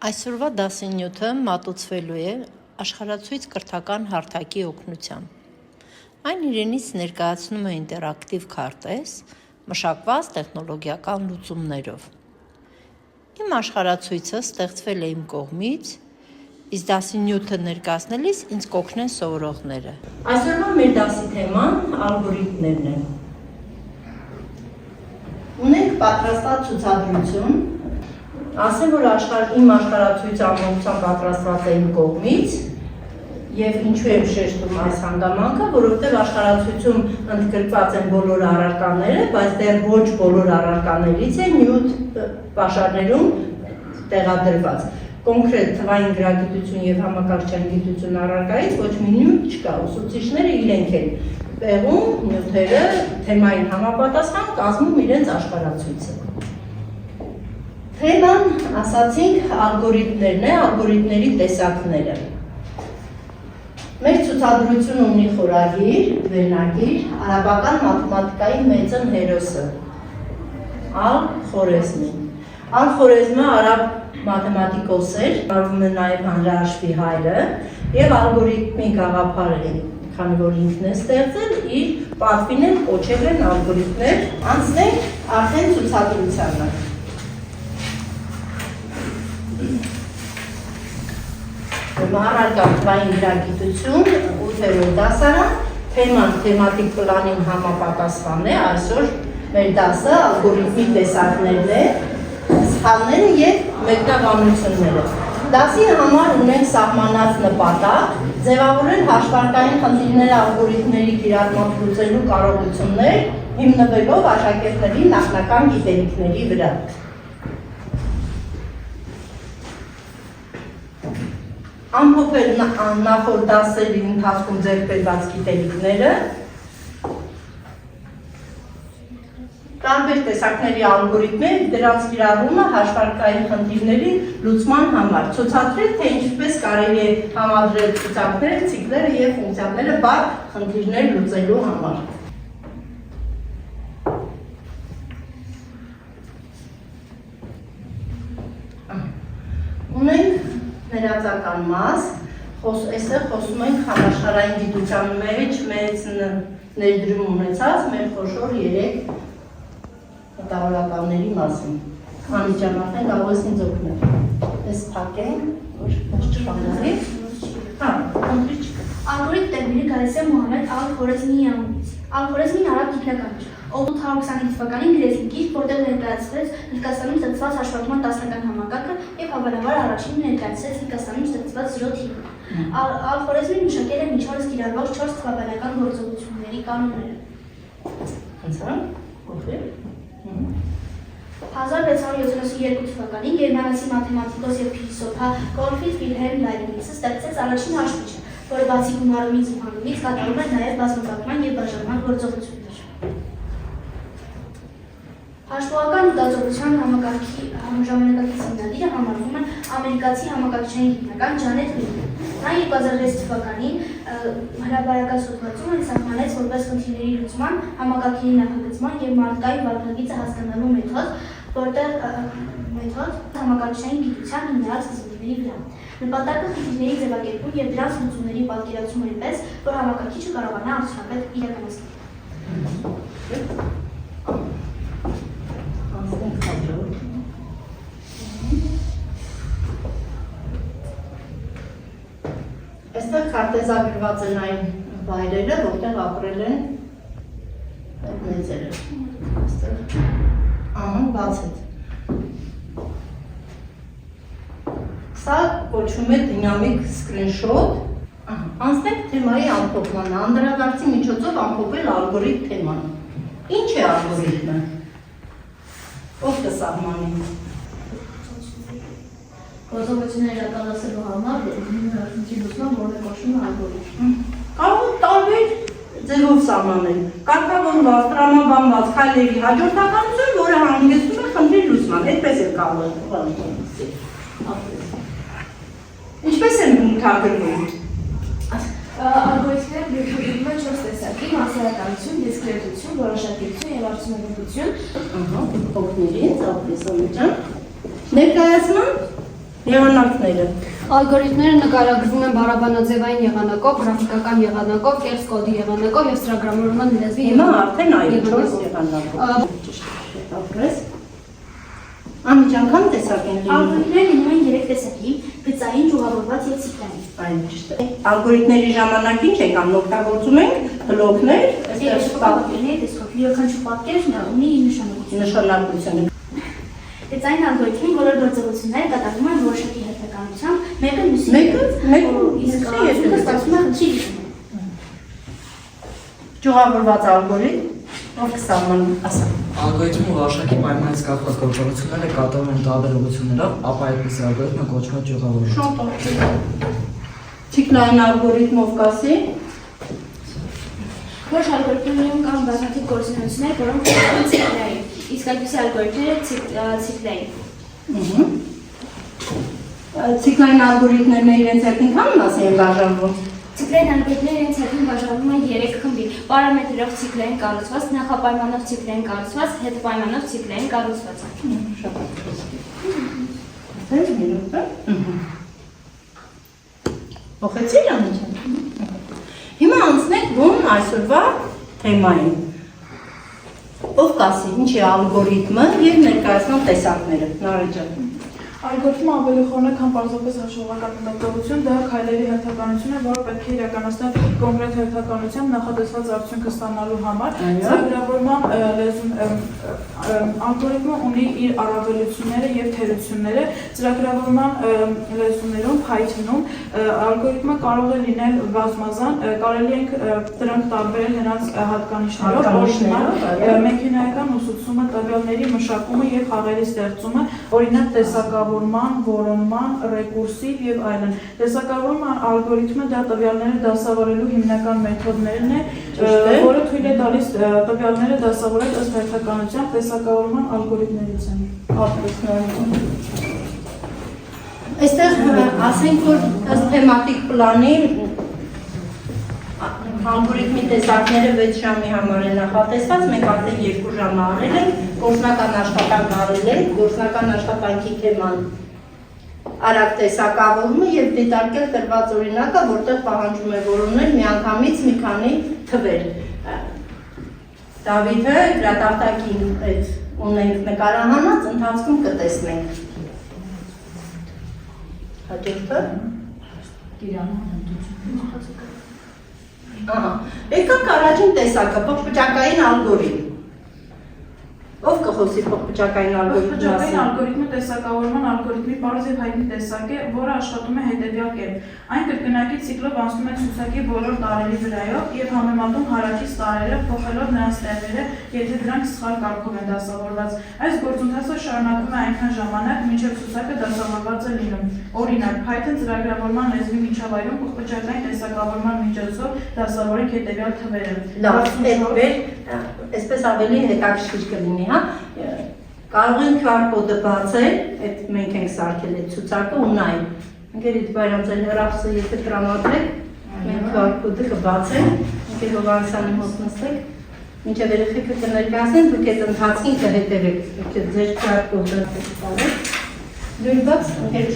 Այսօրվա դասի նյութը մատուցվելու է աշխարհացույց կրթական հարթակի օգնությամբ։ Այն իրենից ներկայացնում է ինտերակտիվ քարտեզ, մշակված տեխնոլոգիական լուծումներով։ Իմ աշխարհացույցը ստեղծվել է իմ կողմից, իսկ դասի նյութը ներկայացնելիս ինձ կօգնեն սովորողները։ Այսօրվա մեր դասի թեման ալգորիթմներն են։ Ունենք պատրաստած ցուցադրություն։ Ասեմ, որ իմ աշխարհացույցը ամբողջությամբ պատրաստված է իմ կողմից եւ ինչու եմ շեշտում այս հանգամանքը, որովհետեւ աշխարհացույցում ընդգրկված են բոլոր առարկաները, բայց դեռ ոչ բոլոր առարկաներից է նյութ պաշարներում տեղադրված։ Կոնկրետ թվային գրագիտություն եւ համակարգչային գիտություն առարկայից ոչ մի նյութ չկա, ուսուցիչները իրենք են պեղում նյութերը թեմային համապատասխան կազմում իրենց աշխարհացույցը։ Թեման, ասացինք, ալգորիթմներն է, ալգորիթմների տեսակները։ Մեր ցուցադրությունը ունի խորագիր, վերնագիր, արաբական մաթեմատիկայի մեծն հերոսը, Ալ-Խորեզմին։ Ալ-Խորեզմը արաբ մաթեմատիկոս էր, արվում է նաև հանրահաշվի հայրը եւ ալգորիթմի գաղափարը է, քանի որ ինքն է ստեղծել, իր պատվին էլ կոչել են ալգորիթմներ, անցնենք արդեն ցուցադրությանը։ Առարկա թվային գրագիտություն, 8-րդ դասարան, թեման թեմատիկ պլանին համապատասխան է, այսօր մեր դասը ալգորիթմի տեսակներն է, սխալները եւ մեկնաբանությունները։ Դասի համար ունենք սահմանած նպատակ, ձևավորել հաշվարկային խնդիրները ալգորիթմների կիրառմամբ լուծելու կարողություններ, հիմնվելով աշակերտների նախնական գիտելիքների վրա։ Ամփոփել նախորդ դասերի ընթացքում ձեռք բերված գիտելիքները, տարբեր տեսակների ալգորիթմեր, դրանց կիրառումը հաշվարկային խնդիրների լուծման համար, ցուցադրել, թե ինչպես կարելի է համադրել ցուցակները, ցիկլերը եւ ֆունկցիաները բարդ խնդիրներ լուծելու համար։ Ունենք ներածական մաս, այստեղ խոսում ենք համաշխարհային գիտության մեջ մեծ ներդրում ունեցած մեր խոշոր 3 մտավորականների մասին։ Անիջան արդեն կարող ես ինձ օգնել։ Այս փակենք, որ չխանգարի։ Ալգորիթմ տերմինը գալիս է Մոհամեդ Ալ-Խորեզմիի անունից։ Ալգորիթմին արաբ գիտնական էր, ով 825 թվականին գրեց մի գիրք, որտեղ ներկայացրեց Հնդկաստանում ստեղծված հաշվարկման 10-ական համակարգը եւ հավանաբար առաջինը ներկայացրեց Հնդկաստանում ստեղծված 0 թիվը։ Ալ-Խորեզմին մշակել է մինչ օրս կիրառվող 4 թվականական գործողությունների կանոնները։ 1672 թվականին գերմանացի մաթեմատիկոս եւ փիլիսոփա Գոտֆրիդ Վիլհելմ Լայբնիցը ստեղծեց առաջին հաշվիչը, որը բացի գումարումից ու հանումից կատարում էր նաև բազմակարգման եւ բաժանման գործողություններ։ Հաշվողական մտածողության ժամանակակից հիմնադիրը համարվում է ամերիկացի համակարգչային գիտնական Ջանետ Լինը։ Նա 2006 թվականին հրապարակած հոդվածում սահմանեց որպես խնդիրների լուծման, համակարգերի նախագծման եւ մարդկային վարքագիծը հասկանալու մեթոդ, որտեղ համակարգչային գիտության հիմնած սկզբունքների վրա։ Նպատակը խնդիրների ձևակերպում եւ դրանց լուծումների պատկերացում այնպես, որ համակարգիչը կարողանա արդյունավետ իրականացնել։ Այստեղ քարտեզագրված են այն վայրերը, որտեղ ապրել են մեծերը։ Այստեղ բաց է։ Սա կոչվում է դինամիկ սկրինշոտ։ Անցնենք թեմայի ամփոփմանը, անդրադարձի միջոցով ամփոփել ալգորիթմ թեման։ Ինչ է ալգորիթմը։ Ով կսահմանի։ Գործողությունները իրականացնելու համար խնդրի լուծման, որը կոչվում է ալգորիթմ։ Կարող է տարբեր ձևով սահմանել։ Կարգավորված, տրամաբանված քայլերի հաջորդականություն, որը հանգեցնում է խնդրի լուծման, այդպես էլ կարող է։ Ինչպես են բնութագրվում։ Ալգորիթմները բնութագրվում են 4 տեսակի՝ մասսայականություն, դիսկրետություն, որոշակիություն եւ արդյունավետություն։ Օգնիր ինձ, ապրեսալու ջան։ Ներկայացման Եղանակները։ Ալգորիթմները նկարագրվում են բառաբանաձևային եղանակով, գրաֆիկական եղանակով, կեղծ կոդի եղանակով եւ ծրագրավորման լեզվի Հիմա արդեն այո 4 եղանակով։ Ապրես։ Անմիջական տեսակ են լինում։ Ալգորիթմները լինում են 3 տեսակի՝ գծային, ճյուղավորված եւ ցիկլային։ Այն ճիշտ է։ Ալգորիթմների ժամանակ ինչ ենք անում, օգտագործում ենք բլոկներ, այստեղ Պատկերների տեսքով յուրաքանչյուր պատկեր ունի իր նշանակություն։ նշանակությունը։ Գծային ալգորիթմի բոլոր գործողությունները կատարվում են որոշակի հերթականությամբ, մեկը մյուսի իսկ արդյունքը ստացվում է խնդրի գծում։ Ճյուղավորված ալգորիթմ, ով կսահմանում, ասա։ Ալգորիթմի որոշակի պայմաններից կախված գործողությունները կատարվում են տարբեր ուղղություններով, ապա այդպիսի ալգորիթմը կոչվում է ճյուղավորված։ Ցիկլային ալգորիթմով կասի։ Որոշ ալգորիթմներում կան բազմաթիվ գործունեություններ, որոնք կոչվում են ցիկլային, իսկ այդպիսի ալգորիթմները ցիկլային։ Ցիկլային ալգորիթմներն իրենց հետ ինչքան մասի են բաժանվում։ Ցիկլային ալգորիթմները իրենց հետին բաժանվում են 3 խմբի՝ պարամետրերով ցիկլային կառուցված, նախապայմանով ցիկլային կառուցված, հետպայմանով ցիկլային կառուցված։ Փոխեցի՞ր ամեն։ Հիմա անցնենք ում այսօրվա թեմային։ Ով կասի ինչի է ալգորիթմը եւ ներկայացնող տեսակները։ Նարեջան։ Ալգորիթմը ավելի խորն է, քան պարզապես հաշվողական մտածողություն, դա քայլերի հերթականություն է, որը պետք է իրականացնել կոնկրետ հերթականությամբ նախատեսված արդյունքը ստանալու համար։ Ծրագրավորման ալգորիթմը ունի իր առավելությունները եւ թերությունները։ Ծրագրավորման լեզուներում, Python-ում ալգորիթմը կարող է լինել բազմազան, կարելի է դրանք տարբերել նրանց հատկանիշներով, օրինակ մեքենայական ուսուցումը, տվյալների մշակումը եւ խաղերի ստեղծումը, օրինակ տեսակավորման, որոնման, ռեկուրսիվ եւ այլն։ Տեսակավորման ալգորիթմը դա տվյալները դասավորելու հիմնական մեթոդներն է, որը թույլ է տալիս տվյալները դասավորել ըստ հերթականության տեսակավորման ալգորիթմներից են։ Այստեղ ասենք որ ըստ թեմատիկ պլանի ալգորիթմի տեսակները 6 ժամի համար է նախատեսված, մենք արդեն 2 ժամ արել ենք, գործնական աշխատանք արել ենք, գործնական աշխատանքի թեման արագ տեսակավորումը եւ դիտարկել տրված օրինակը, որտեղ պահանջում է որոնել միանգամից մի քանի թվեր։ Դավիթը գրատախտակին այդ ունենք նկարահանած, ընթացքում կտեսնենք։ Հաջորդը Եկանք առաջին տեսակը, փոխպճակային ալգորիթմ։ Ով կխոսի փոխպճակային ալգորիթմի Փոխպճակային մասին։ ալգորիթմը տեսակավորման ալգորիթմի պարզ եւ հայտնի տեսակ է, որը աշխատում է հետեւյալ կերպ։ Այն կրկնակի ցիկլով անցնում է ցուցակի բոլոր տարերի վրայով եւ համեմատում հարակից տարերը, փոխելով նրանց տեղերը, եթե դրանք սխալ կարգով են դասավորված։ Այս գործընթացը շարունակվում է այնքան ժամանակ, մինչև ցուցակը դասավորված է լինում։ Օրինակ, Python ծրագրավորման լեզվի միջավայրում փոխպճակային տեսակավորման միջոցով դասավորենք հետեւյալ թվերը։ Լավ, այսպես ավելի հետաքրքիր կլինի, հա։ Կարող ենք QR կոդը բացել, այդ մենք ենք սարքել այդ ցուցակը ու նայ։ Ընկերիդ Բայրամձյան հեռախոսը եթե տրամադրեք, մենք QR կոդը կբացենք, ընկեր Հովհաննիսյանի մոտ նստեք, մինչև երեխեքը կներկայացնեն, դուք այդ ընթացքին կհետևեք, ձեր QR կոդը տալեք։ Դուք բաց, ընկեր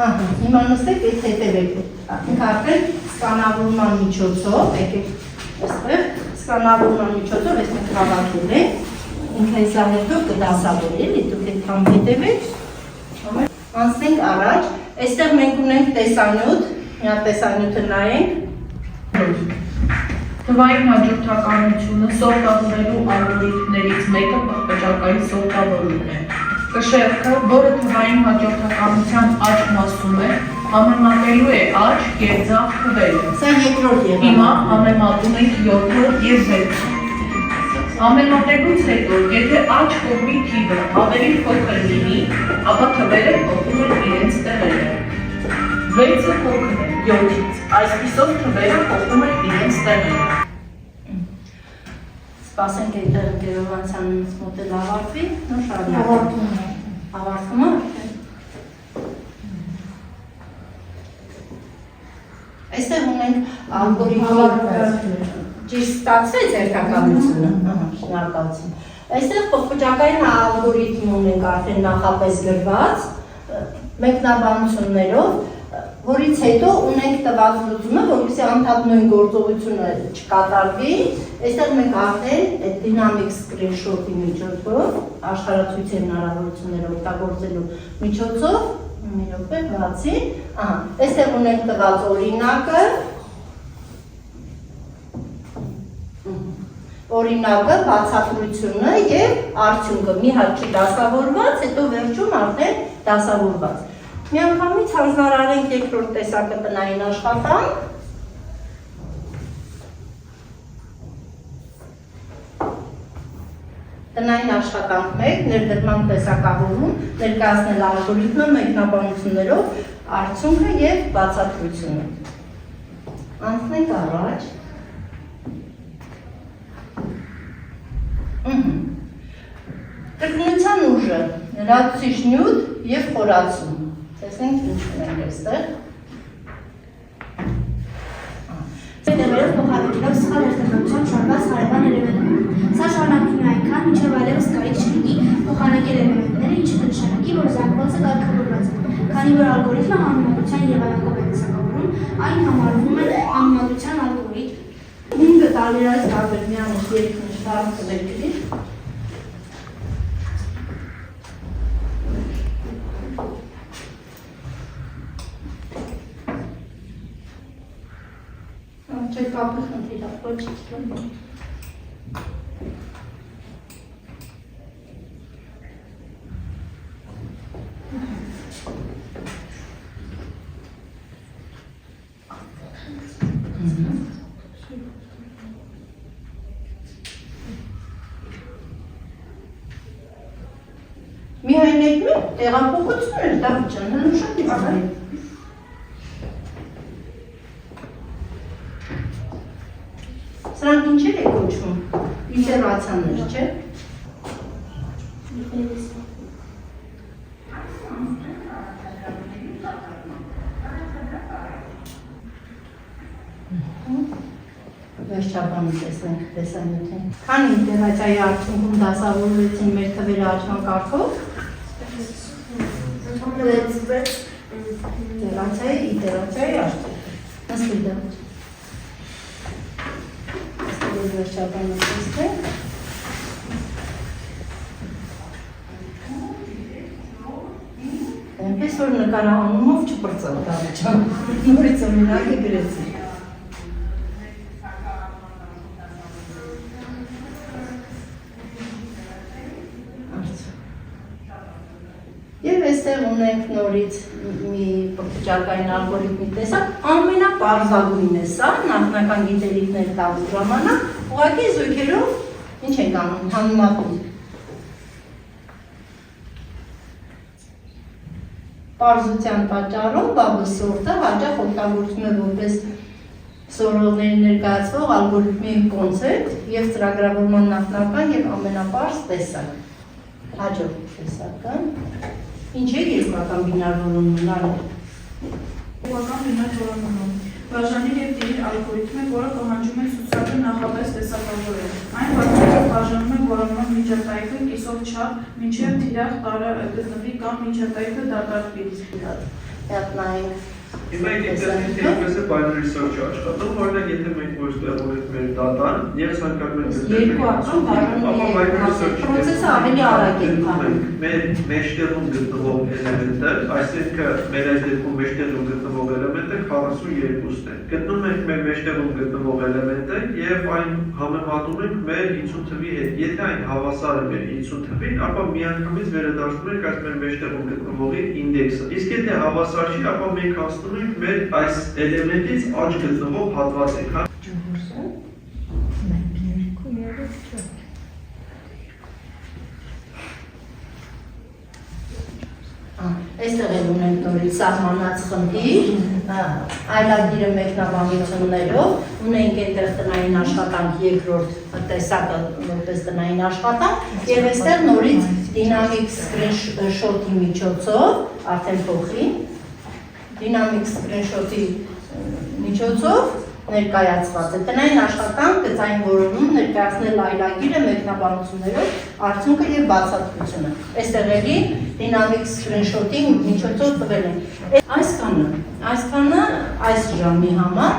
Հիմա նստեք, այդ հետևեք, ինք արդեն սկանավորման միջոցով, եկեք այստեղ, սկանավորման միջոցով, այս մենք հավաքել ենք, ինքը հեսա հետո կդասավորել, դուք այդ կամ հետևեք, անցնենք առաջ, այստեղ մենք ունենք տեսանյութ, մի հատ տեսանյութը նայենք, Թվային հաջորդականությունը սորտավորելու ալգորիթմներից մեկը փոխպճակային սորտավորումն է։ Կշեռքը, որը թվային հաջորդականության աճ մասում է, համեմատելու է աճ և ձախ թվերը։ Սա երկրորդ եղանակ։ Հիմա համեմատում ենք 7-ը և 6-ը։ Համեմատելուց հետո, եթե աճ կողմի թիվը ավելի փոքր լինի, ապա թվերը փոխում են իրենց տեղերը։ 6-ը փոքր է 7-ից, այսպիսով թվերը փոխում են իրենց տեղերը։ Սպասենք այդտեղ ընկերովանցյանից մոտել ավարտվի, նոր շարունակում է։ Ավարտվում է։ Այստեղ ունենք ալգորիթմի ճիշտ ստացվեց երթականությունը։ շնորհակալություն։ Այստեղ փոխպճակային ալգորիթմ ունենք արդեն նախապես գրված մեկնաբանություններով, որից հետո ունենք տված լուծումը, որովհետեւ անդադ նույն գործողությունը չկատարվի, այստեղ մենք արդեն այդ դինամիկ սկրինշոթի միջոցով, աշխարհացույցի հնարավորությունները օգտագործելու միջոցով, մի րոպե բացի, այստեղ ունենք տված օրինակը, բացատրությունը եւ արդյունքը մի հատ չդասավորված, հետո վերջում արդեն դասավորված։ Միանգամից հանձնարարենք երկրորդ տեսակը տնային աշխատանք։ Տնային աշխատանք 1 ներդրման տեսակավորում ներկայացնել ալգորիթմը մեկնաբանություններով արդյունքը եւ բացատրությունը։ Անցնենք առաջ։ Կրկնության ուժը, լրացուցիչ նյութ եւ խորացում։ Տեսնենք ինչ ունենք այստեղ։ Դերերով փոխադրելով սխալ երթևեկության շարված հարևան էլեմենտներ։ Սա շարունակվում է այնքան, մինչև այլևս կարիք չլինի փոխանակել էլեմենտները, ինչը կնշանակի, որ զանգվածը կարգավորված է։ Քանի որ ալգորիթմը համեմատության եղանակով է տեսակավորում, այն համարվում է համեմատության ալգորիթմ։ 5 տարբերած տարբեր միանիշ երկնիշ տարբերների կապը խնդիր է, ոչ չկան։ Միայն այդ մեր տեղափոխություններ դա չեն, հնուշակի բաղարի։ Սրանք ինչեր է կոչվում, իտերացիաներ, չէ՞։ Վերջաբանում տեսնենք տեսանյութին։ Քանի իտերացիայի արդյունքում դասավորվեցին մեր թվերը աճման կարգով։ Իտերացիայի արդյունքը։ Նստի դա։ Վերջաբանը տեսնենք։ Այնպես որ նկարահանումով չպրծավ դավիճան, նորից օրինակը գրեցի։ Եվ այստեղ ունենք նորից մի փոխճակային ալգորիթմի տեսակ, ամենապարզագույնն է սա, նախնական գիտելիքներ տալու ժամանակ, ուղղակի զույգերով ինչ ենք անում, համեմատում։ Պարզության պատճառով բաբը սորտը հաճախ օգտագործվում է որպես սորողների ներկայացվող ալգորիթմի կոնցեպտ եւ ծրագրավորման նախնական եւ ամենապարզ տեսակ։ Հաջորդ տեսակը ինչ է երկական բինարորումն անել։ Երկական բինարորումն բաժանի եւ դերի ալգորիթմ է, որը պահանջում է ցուցակը նախապես տեսակավորել։ Այն բարձրացնում բաժանում է որոնման միջատայքը կիսով չափ, մինչև թիրախ տարը գտնվի կամ միջատայքը դատարկվի։ Հատնային Հիմա ինտերնետի ինչպես է binary search-ը աշխատում, օրինակ եթե մենք որտեղ ունենք մեր դատան, ես հանկարծ երկու անգամ բաժանում պրոցեսը ավելի արագ է ընթանում։ Մեր մեջտեղում գտնվող էլեմենտը, այսինքն մեր այս դեպքում մեջտեղում գտնվող էլեմենտը 42-ն է։ Գտնում ենք մեր մեջտեղում գտնվող էլեմենտը եւ այն համեմատում ենք մեր 50 թվի հետ։ Եթե այն հավասար է մեր 50 թվին, ապա միանգամից վերադարձնում ենք այս մեր մեջտեղում գտնվողի ինդեքսը։ Իսկ եթե հավասար չի, ապա մենք հասնում ենք մեր այս էլեմենտից աջ գտնվող հատվածը։ Այստեղ էլ ունենք նորից սահմանած խնդիր, այլագիրը մեկնաբանություններով, ունենք այնտեղ տնային աշխատանք երկրորդ տեսակը որպես տնային աշխատանք եւ այստեղ նորից դինամիկ սկրինշոթի միջոցով արդեն փոխի դինամիկ սկրինշոթի միջոցով ներկայացված է։ Տնային աշխատանք գծային որոնում ներկայացնել այլագիրը մեկնաբանություններով, արդյունքը եւ բացատրությունը։ Այստեղ էլի դինամիկ սկրինշոթի միջոցով տվել են։ Այսքանը այս ժամի համար